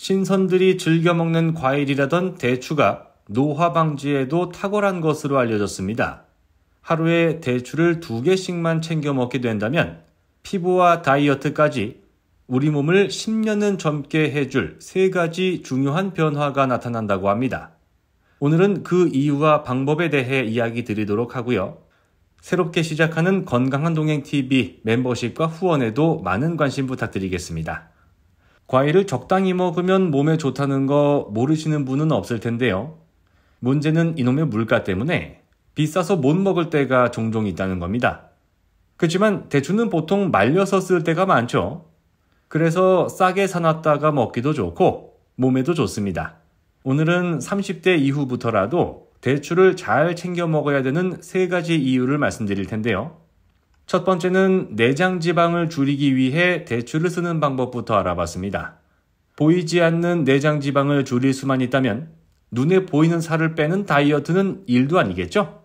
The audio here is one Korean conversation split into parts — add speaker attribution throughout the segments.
Speaker 1: 신선들이 즐겨 먹는 과일이라던 대추가 노화 방지에도 탁월한 것으로 알려졌습니다. 하루에 대추를 2개씩만 챙겨 먹게 된다면 피부와 다이어트까지 우리 몸을 10년은 젊게 해줄 3가지 중요한 변화가 나타난다고 합니다. 오늘은 그 이유와 방법에 대해 이야기 드리도록 하고요. 새롭게 시작하는 건강한 동행TV 멤버십과 후원에도 많은 관심 부탁드리겠습니다. 과일을 적당히 먹으면 몸에 좋다는 거 모르시는 분은 없을 텐데요. 문제는 이놈의 물가 때문에 비싸서 못 먹을 때가 종종 있다는 겁니다. 그렇지만 대추는 보통 말려서 쓸 때가 많죠. 그래서 싸게 사놨다가 먹기도 좋고 몸에도 좋습니다. 오늘은 30대 이후부터라도 대추를 잘 챙겨 먹어야 되는 3가지 이유를 말씀드릴 텐데요. 첫 번째는 내장 지방을 줄이기 위해 대추를 쓰는 방법부터 알아봤습니다. 보이지 않는 내장 지방을 줄일 수만 있다면 눈에 보이는 살을 빼는 다이어트는 일도 아니겠죠?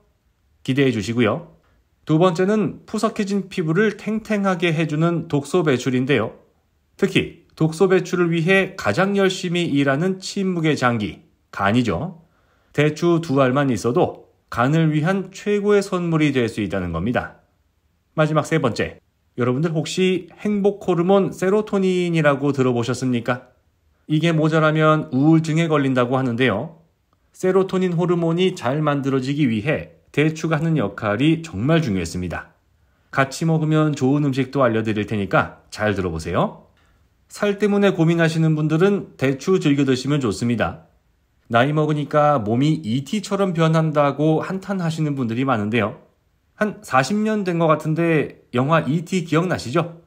Speaker 1: 기대해 주시고요. 두 번째는 푸석해진 피부를 탱탱하게 해주는 독소 배출인데요. 특히 독소 배출을 위해 가장 열심히 일하는 침묵의 장기, 간이죠. 대추 2알만 있어도 간을 위한 최고의 선물이 될 수 있다는 겁니다. 마지막 3번째, 여러분들 혹시 행복 호르몬 세로토닌이라고 들어보셨습니까? 이게 모자라면 우울증에 걸린다고 하는데요. 세로토닌 호르몬이 잘 만들어지기 위해 대추가 하는 역할이 정말 중요했습니다. 같이 먹으면 좋은 음식도 알려드릴 테니까 잘 들어보세요. 살 때문에 고민하시는 분들은 대추 즐겨 드시면 좋습니다. 나이 먹으니까 몸이 ET처럼 변한다고 한탄하시는 분들이 많은데요. 한 40년 된 것 같은데 영화 ET 기억나시죠?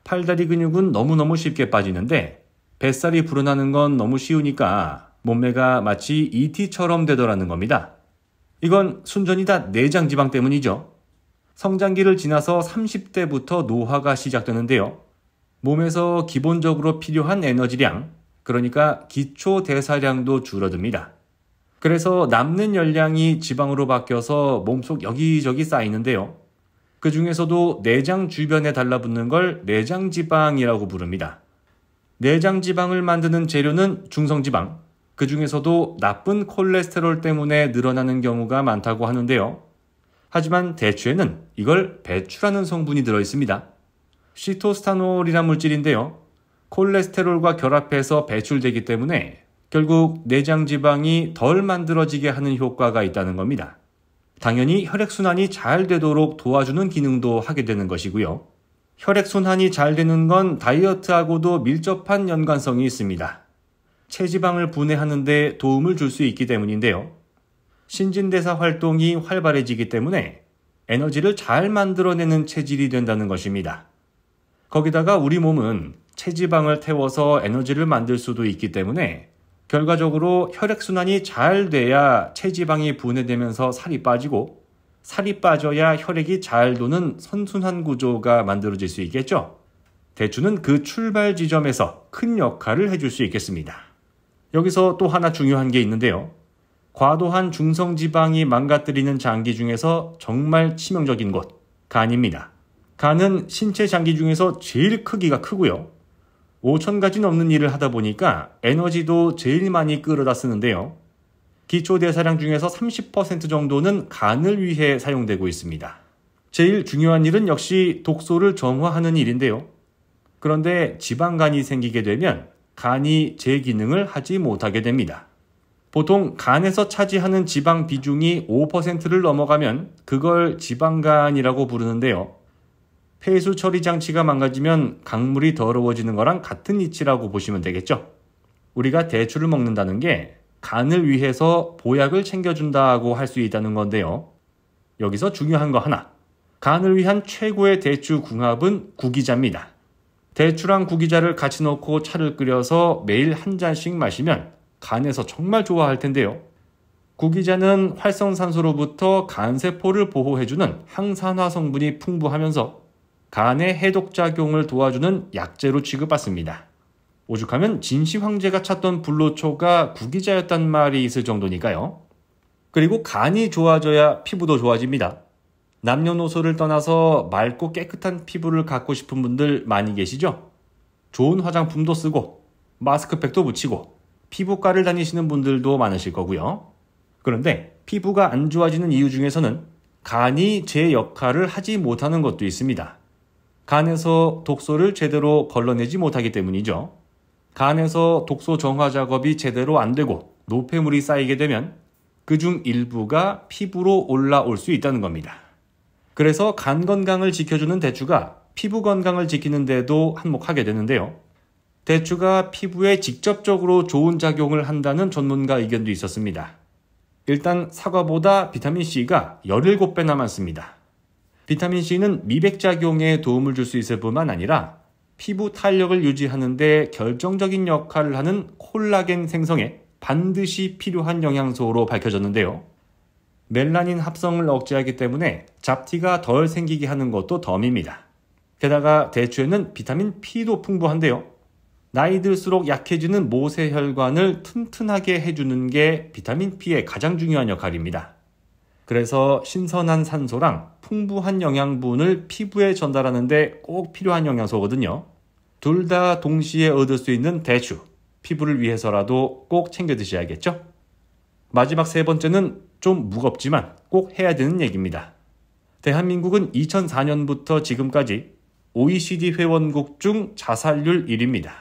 Speaker 1: 팔다리 근육은 너무너무 쉽게 빠지는데 뱃살이 불어나는 건 너무 쉬우니까 몸매가 마치 ET처럼 되더라는 겁니다. 이건 순전히 다 내장 지방 때문이죠. 성장기를 지나서 30대부터 노화가 시작되는데요. 몸에서 기본적으로 필요한 에너지량, 그러니까 기초 대사량도 줄어듭니다. 그래서 남는 열량이 지방으로 바뀌어서 몸속 여기저기 쌓이는데요. 그 중에서도 내장 주변에 달라붙는 걸 내장지방이라고 부릅니다. 내장지방을 만드는 재료는 중성지방, 그 중에서도 나쁜 콜레스테롤 때문에 늘어나는 경우가 많다고 하는데요. 하지만 대추에는 이걸 배출하는 성분이 들어있습니다. 시토스타놀이란 물질인데요. 콜레스테롤과 결합해서 배출되기 때문에 결국 내장지방이 덜 만들어지게 하는 효과가 있다는 겁니다. 당연히 혈액순환이 잘 되도록 도와주는 기능도 하게 되는 것이고요. 혈액순환이 잘 되는 건 다이어트하고도 밀접한 연관성이 있습니다. 체지방을 분해하는 데 도움을 줄 수 있기 때문인데요. 신진대사 활동이 활발해지기 때문에 에너지를 잘 만들어내는 체질이 된다는 것입니다. 거기다가 우리 몸은 체지방을 태워서 에너지를 만들 수도 있기 때문에 결과적으로 혈액순환이 잘 돼야 체지방이 분해되면서 살이 빠지고 살이 빠져야 혈액이 잘 도는 선순환 구조가 만들어질 수 있겠죠. 대추는 그 출발 지점에서 큰 역할을 해줄 수 있겠습니다. 여기서 또 하나 중요한 게 있는데요. 과도한 중성지방이 망가뜨리는 장기 중에서 정말 치명적인 곳, 간입니다. 간은 신체 장기 중에서 제일 크기가 크고요. 5,000가지 넘는 일을 하다 보니까 에너지도 제일 많이 끌어다 쓰는데요. 기초 대사량 중에서 30% 정도는 간을 위해 사용되고 있습니다. 제일 중요한 일은 역시 독소를 정화하는 일인데요. 그런데 지방간이 생기게 되면 간이 제 기능을 하지 못하게 됩니다. 보통 간에서 차지하는 지방 비중이 5%를 넘어가면 그걸 지방간이라고 부르는데요. 폐수 처리 장치가 망가지면 강물이 더러워지는 거랑 같은 이치라고 보시면 되겠죠. 우리가 대추를 먹는다는 게 간을 위해서 보약을 챙겨준다고 할 수 있다는 건데요. 여기서 중요한 거 하나. 간을 위한 최고의 대추 궁합은 구기자입니다. 대추랑 구기자를 같이 넣고 차를 끓여서 매일 한 잔씩 마시면 간에서 정말 좋아할 텐데요. 구기자는 활성산소로부터 간세포를 보호해주는 항산화 성분이 풍부하면서 간의 해독작용을 도와주는 약재로 취급받습니다. 오죽하면 진시 황제가 찾던 불로초가 구기자였단 말이 있을 정도니까요. 그리고 간이 좋아져야 피부도 좋아집니다. 남녀노소를 떠나서 맑고 깨끗한 피부를 갖고 싶은 분들 많이 계시죠? 좋은 화장품도 쓰고 마스크팩도 붙이고 피부과를 다니시는 분들도 많으실 거고요. 그런데 피부가 안 좋아지는 이유 중에서는 간이 제 역할을 하지 못하는 것도 있습니다. 간에서 독소를 제대로 걸러내지 못하기 때문이죠. 간에서 독소 정화 작업이 제대로 안 되고 노폐물이 쌓이게 되면 그중 일부가 피부로 올라올 수 있다는 겁니다. 그래서 간 건강을 지켜주는 대추가 피부 건강을 지키는 데도 한몫하게 되는데요. 대추가 피부에 직접적으로 좋은 작용을 한다는 전문가 의견도 있었습니다. 일단 사과보다 비타민C가 17배나 많습니다. 비타민C는 미백작용에 도움을 줄 수 있을 뿐만 아니라 피부 탄력을 유지하는 데 결정적인 역할을 하는 콜라겐 생성에 반드시 필요한 영양소로 밝혀졌는데요. 멜라닌 합성을 억제하기 때문에 잡티가 덜 생기게 하는 것도 덤입니다. 게다가 대추에는 비타민 P도 풍부한데요. 나이 들수록 약해지는 모세혈관을 튼튼하게 해주는 게 비타민 P의 가장 중요한 역할입니다. 그래서 신선한 산소랑 풍부한 영양분을 피부에 전달하는 데 꼭 필요한 영양소거든요. 둘 다 동시에 얻을 수 있는 대추, 피부를 위해서라도 꼭 챙겨 드셔야겠죠? 마지막 세 번째는 좀 무겁지만 꼭 해야 되는 얘기입니다. 대한민국은 2004년부터 지금까지 OECD 회원국 중 자살률 1위입니다.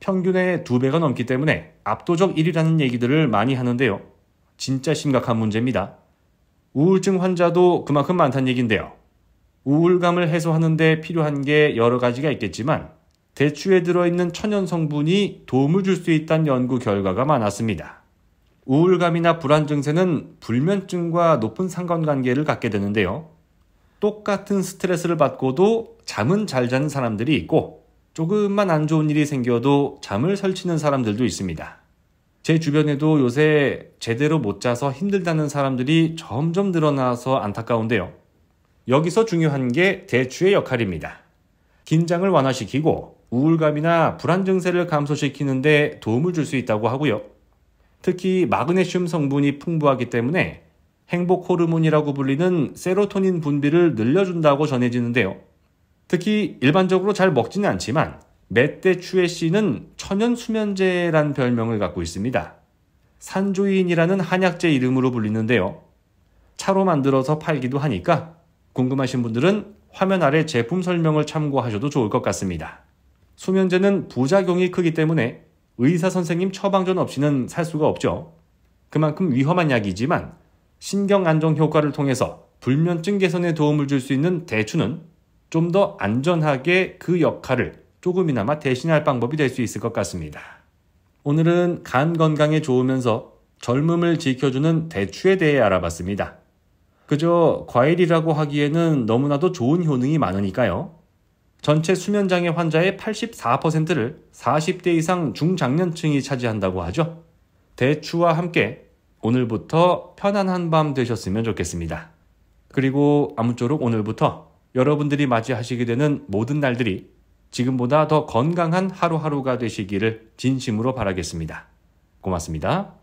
Speaker 1: 평균의 2배가 넘기 때문에 압도적 1위라는 얘기들을 많이 하는데요. 진짜 심각한 문제입니다. 우울증 환자도 그만큼 많다는 얘기인데요. 우울감을 해소하는 데 필요한 게 여러 가지가 있겠지만 대추에 들어있는 천연 성분이 도움을 줄 수 있다는 연구 결과가 많았습니다. 우울감이나 불안 증세는 불면증과 높은 상관관계를 갖게 되는데요. 똑같은 스트레스를 받고도 잠은 잘 자는 사람들이 있고 조금만 안 좋은 일이 생겨도 잠을 설치는 사람들도 있습니다. 제 주변에도 요새 제대로 못 자서 힘들다는 사람들이 점점 늘어나서 안타까운데요. 여기서 중요한 게 대추의 역할입니다. 긴장을 완화시키고 우울감이나 불안 증세를 감소시키는 데 도움을 줄 수 있다고 하고요. 특히 마그네슘 성분이 풍부하기 때문에 행복 호르몬이라고 불리는 세로토닌 분비를 늘려준다고 전해지는데요. 특히 일반적으로 잘 먹지는 않지만 멧대추의 씨는 천연 수면제란 별명을 갖고 있습니다. 산조인이라는 한약재 이름으로 불리는데요. 차로 만들어서 팔기도 하니까 궁금하신 분들은 화면 아래 제품 설명을 참고하셔도 좋을 것 같습니다. 수면제는 부작용이 크기 때문에 의사 선생님 처방전 없이는 살 수가 없죠. 그만큼 위험한 약이지만 신경 안정 효과를 통해서 불면증 개선에 도움을 줄 수 있는 대추는 좀 더 안전하게 그 역할을 조금이나마 대신할 방법이 될 수 있을 것 같습니다. 오늘은 간 건강에 좋으면서 젊음을 지켜주는 대추에 대해 알아봤습니다. 그저 과일이라고 하기에는 너무나도 좋은 효능이 많으니까요. 전체 수면장애 환자의 84%를 40대 이상 중장년층이 차지한다고 하죠. 대추와 함께 오늘부터 편안한 밤 되셨으면 좋겠습니다. 그리고 아무쪼록 오늘부터 여러분들이 맞이하시게 되는 모든 날들이 지금보다 더 건강한 하루하루가 되시기를 진심으로 바라겠습니다. 고맙습니다.